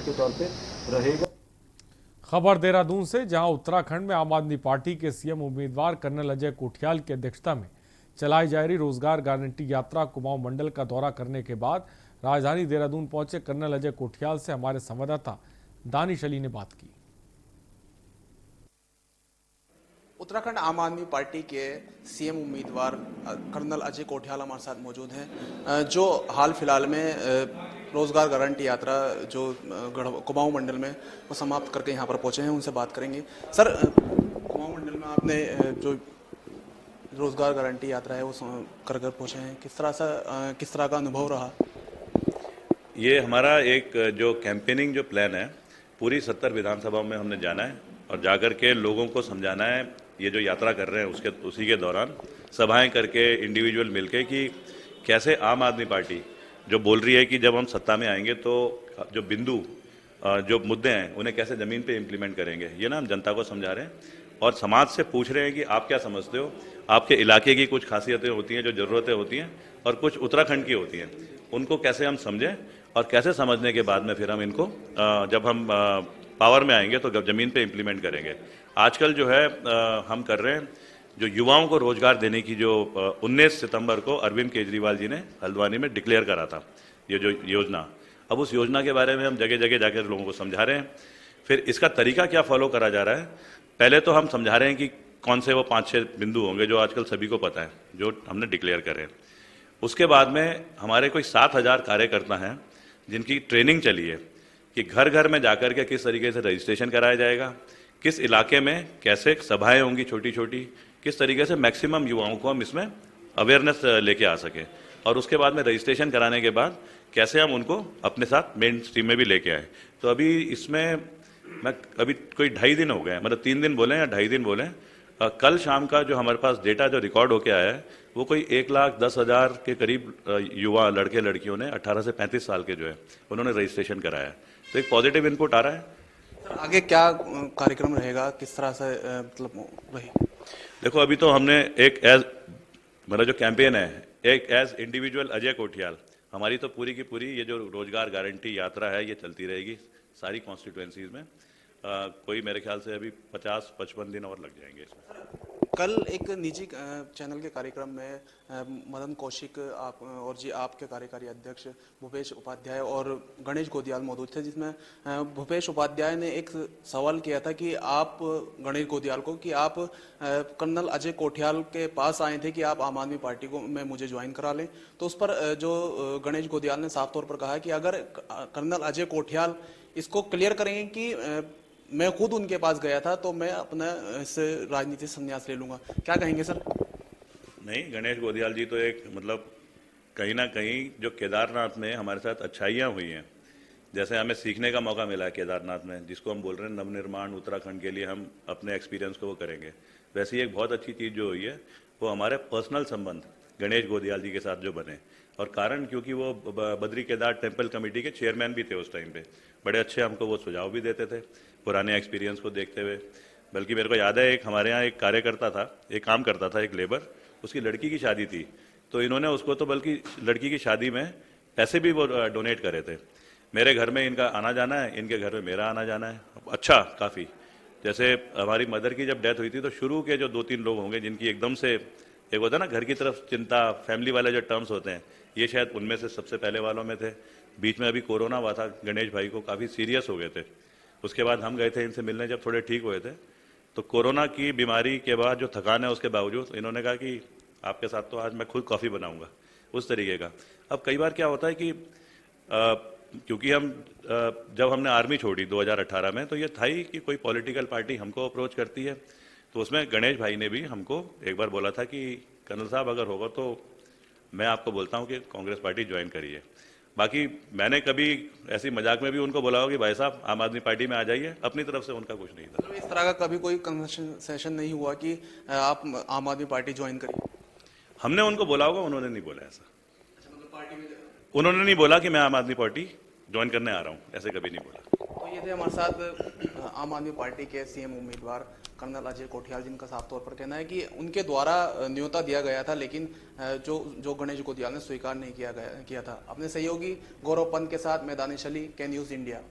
के तौर पे रहेगा। खबर देहरादून से, जहां उत्तराखंड में आम आदमी पार्टी के सीएम उम्मीदवार कर्नल अजय कोठियाल की अध्यक्षता में चलाई जा रही रोजगार गारंटी यात्रा कुमाऊं मंडल का दौरा करने के बाद राजधानी देहरादून पहुंचे कर्नल अजय कोठियाल से हमारे संवाददाता दानिश अली ने बात की। उत्तराखंड आम आदमी पार्टी के सीएम उम्मीदवार कर्नल अजय कोठियाल हमारे साथ मौजूद हैं, जो हाल फिलहाल में रोजगार गारंटी यात्रा जो कुमाऊं मंडल में वो समाप्त करके यहाँ पर पहुँचे हैं। उनसे बात करेंगे। सर, कुमाऊं मंडल में आपने जो रोजगार गारंटी यात्रा है वो कर पहुँचे हैं, किस तरह का अनुभव रहा? ये हमारा एक जो कैंपेनिंग जो प्लान है, पूरी 70 विधानसभा में हमने जाना है और जाकर के लोगों को समझाना है। ये जो यात्रा कर रहे हैं उसी के दौरान सभाएं करके इंडिविजुअल मिलके कि कैसे आम आदमी पार्टी जो बोल रही है कि जब हम सत्ता में आएंगे तो जो बिंदु जो मुद्दे हैं उन्हें कैसे ज़मीन पे इम्प्लीमेंट करेंगे, ये ना हम जनता को समझा रहे हैं और समाज से पूछ रहे हैं कि आप क्या समझते हो। आपके इलाके की कुछ खासियतें होती हैं, जो ज़रूरतें होती हैं और कुछ उत्तराखंड की होती हैं, उनको कैसे हम समझें और कैसे समझने के बाद में फिर हम इनको जब हम पावर में आएंगे तो ज़मीन पे इम्प्लीमेंट करेंगे। आजकल जो है हम कर रहे हैं जो युवाओं को रोजगार देने की जो 19 सितंबर को अरविंद केजरीवाल जी ने हल्द्वानी में डिक्लेयर करा था, ये जो योजना, अब उस योजना के बारे में हम जगह जगह जाकर लोगों को समझा रहे हैं। फिर इसका तरीका क्या फॉलो करा जा रहा है, पहले तो हम समझा रहे हैं कि कौन से वो 5-6 बिंदु होंगे जो आजकल सभी को पता है, जो हमने डिक्लेयर करे। उसके बाद में हमारे कोई 7,000 कार्यकर्ता हैं जिनकी ट्रेनिंग चली है कि घर घर में जाकर के किस तरीके से रजिस्ट्रेशन कराया जाएगा, किस इलाके में कैसे सभाएं होंगी छोटी छोटी, किस तरीके से मैक्सिमम युवाओं को हम इसमें अवेयरनेस लेके आ सकें और उसके बाद में रजिस्ट्रेशन कराने के बाद कैसे हम उनको अपने साथ मेन स्ट्रीम में भी लेके आए। तो अभी इसमें मैं अभी कोई 2.5 दिन हो गए, मतलब 3 दिन बोले या 2.5 दिन बोले। कल शाम का जो हमारे पास डेटा जो रिकॉर्ड होके आया है वो कोई 1,10,000 के करीब युवा लड़के लड़कियों ने 18 से 35 साल के जो है उन्होंने रजिस्ट्रेशन कराया है। तो एक पॉजिटिव इनपुट आ रहा है। सर, आगे क्या कार्यक्रम रहेगा, किस तरह से मतलब रही? देखो, अभी तो हमने एक मेरा जो कैंपेन है, एक एज इंडिविजुअल अजय कोठियाल, हमारी तो पूरी की पूरी ये जो रोजगार गारंटी यात्रा है ये चलती रहेगी सारी कॉन्स्टिट्यूएंसीज में। कोई मेरे ख्याल से अभी 50-55 दिन और लग जाएंगे इसमें। कल एक निजी चैनल के कार्यक्रम में मदन कौशिक और जी आपके कार्यकारी अध्यक्ष भूपेश उपाध्याय और गणेश गोदियाल मौजूद थे, जिसमें भूपेश उपाध्याय ने एक सवाल किया था कि आप गणेश गोदियाल को कि आप कर्नल अजय कोठियाल के पास आए थे कि आप आम आदमी पार्टी को में मुझे ज्वाइन करा लें। तो उस पर जो गणेश गोदियाल ने साफ तौर पर कहा कि अगर कर्नल अजय कोठियाल इसको क्लियर करेंगे कि मैं खुद उनके पास गया था तो मैं अपना इस राजनीति संन्यास ले लूंगा। क्या कहेंगे सर? नहीं, गणेश गोदियाल जी तो एक मतलब कहीं ना कहीं जो केदारनाथ में हमारे साथ अच्छाइयाँ हुई हैं, जैसे हमें सीखने का मौका मिला है केदारनाथ में, जिसको हम बोल रहे हैं नवनिर्माण उत्तराखंड के लिए हम अपने एक्सपीरियंस को वो करेंगे, वैसे ही एक बहुत अच्छी चीज़ जो हुई है वो हमारे पर्सनल संबंध गणेश गोदियाल जी के साथ जो बने, और कारण क्योंकि वो बद्री केदार टेम्पल कमेटी के चेयरमैन भी थे उस टाइम पे, बड़े अच्छे हमको वो सुझाव भी देते थे पुराने एक्सपीरियंस को देखते हुए। बल्कि मेरे को याद है एक हमारे यहाँ एक कार्यकर्ता था, एक काम करता था, एक लेबर, उसकी लड़की की शादी थी तो इन्होंने उसको तो बल्कि लड़की की शादी में पैसे भी वो डोनेट करे थे। मेरे घर में इनका आना जाना है, इनके घर में मेरा आना जाना है, अच्छा काफ़ी। जैसे हमारी मदर की जब डेथ हुई थी तो शुरू के जो 2-3 लोग होंगे जिनकी एकदम से एक होता है ना घर की तरफ चिंता, फैमिली वाले जो टर्म्स होते हैं, ये शायद उनमें से सबसे पहले वालों में थे। बीच में अभी कोरोना हुआ था, गणेश भाई को काफ़ी सीरियस हो गए थे, उसके बाद हम गए थे इनसे मिलने, जब थोड़े ठीक हुए थे तो कोरोना की बीमारी के बाद जो थकान है उसके बावजूद इन्होंने कहा कि आपके साथ तो आज मैं खुद कॉफ़ी बनाऊंगा, उस तरीके का। अब कई बार क्या होता है कि क्योंकि हम जब हमने आर्मी छोड़ी 2018 में तो ये था ही कि कोई पॉलिटिकल पार्टी हमको अप्रोच करती है, तो उसमें गणेश भाई ने भी हमको एक बार बोला था कि कर्नल साहब अगर होगा तो मैं आपको बोलता हूँ कि कांग्रेस पार्टी ज्वाइन करिए। बाकी मैंने कभी ऐसी मजाक में भी उनको बोला हो कि भाई साहब आम आदमी पार्टी में आ जाइए, अपनी तरफ से उनका कुछ नहीं था। तो इस तरह का कभी कोई कन्वर्सेशन नहीं हुआ कि आप आम आदमी पार्टी ज्वाइन करिए? हमने उनको बोला होगा, उन्होंने नहीं बोला ऐसा। उन्होंने नहीं बोला कि मैं आम आदमी पार्टी ज्वाइन करने आ रहा हूँ, ऐसे कभी नहीं बोला। तो ये थे हमारे साथ आम आदमी पार्टी के सीएम उम्मीदवार कर्नल अजय कोठियाल, जिनका साफ तौर पर कहना है कि उनके द्वारा न्योता दिया गया था लेकिन जो गणेश गोदियाल ने स्वीकार नहीं किया था। अपने सहयोगी गौरव पंत के साथ मैं दानिश अली, के न्यूज़ इंडिया।